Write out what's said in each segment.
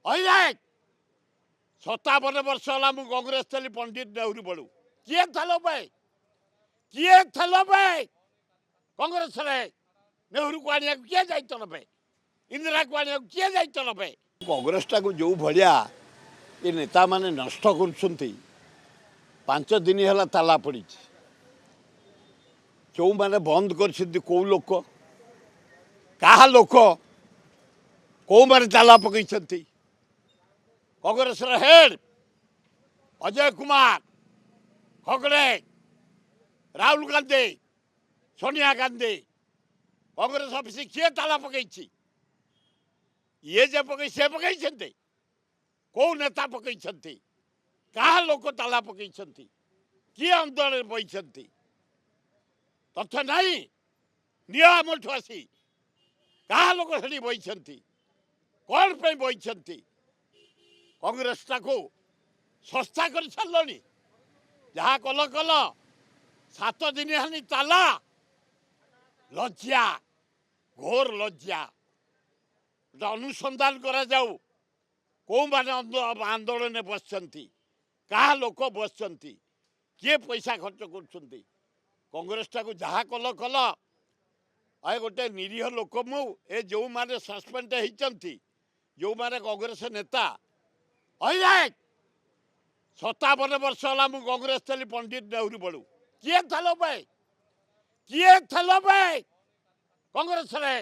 अहिलेक 57 वर्ष होला मु कांग्रेस थली पंडित नेहरू बड़ू किए थलो पे कांग्रेस रे नेहरू को आनिया किए जाइतल पे इंदिरा को आनिया किए जाइतल पे कांग्रेस टा को जो भलिया ये नेता माने नष्ट कर 5 दिन है ताला पड़ी जो मैंने बंद कर कौ लोक क्या लोक कौ मैंने ताला पकई कांग्रेस हेड अजय कुमार खगड़े राहुल गांधी सोनिया गांधी कांग्रेस ऑफिस किए ताला पकई ये जे पकई से पकई कौ नेता पकई क्या लोक ताला पकई किए आंदोलन बही तथ्य नहीं नियमठू आसी क्या लोक से बही कौन पे बही कांग्रेस को सस्ता कर सारे जहाँ कल कल 7 दिन है ताला लज्जा घोर लज्जा अनुसंधान करा जाऊ कौ माने आंदोलन बस क्या लोक बस किए पैसा खर्च कर कांग्रेस को जहाँ कल कल आए गोटे निरीह लोक मु ए जो माने सस्पेंड होती जो माने कांग्रेस नेता अहिलेक 57 वर्ष होला मु कांग्रेस थली पंडित नेहरू बड़ू किए थलो पे कांग्रेस रे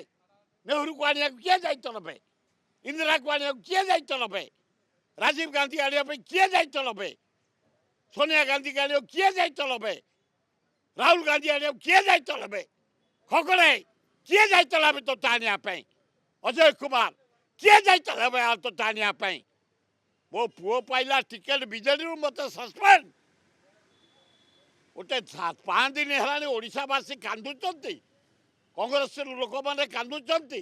नेहरू को आनिया किए जाइतल पे इंदिरा को आनिया किए जाइतल पे राजीव गांधी आनिया पे किए जाइतल पे सोनिया गांधी के आनिया किए जाइतल पे राहुल गांधी आनिया किए जाइतल पे खगड़े किए जाइतल पे तो तानिया पे अजय कुमार किए जाइतल पे तो तानिया पे मो पुओ पाइला टिकेट बीजेडी मत सस्पेंड गोटे 5 दिन है ओडावासी कांदुंट कांग्रेस लोक मैंने कांदुंट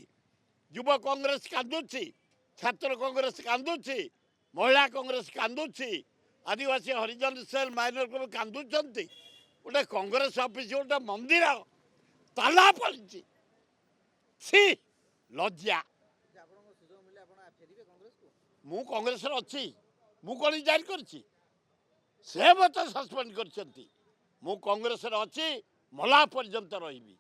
युव कांग्रेस कांदुची छात्र कांग्रेस कांदुची महिला कांग्रेस कांदुची आदिवासी हरिजन सेल माइनर को कांदुंट गोटे कांग्रेस ऑफिस गोटे मंदिर ताला पड़ी सी लज्जा मु कांग्रेस अच्छी मु कौन जारी करछि से मत सस्पेंड कर मु कांग्रेस अच्छी मला पर्यंत रही।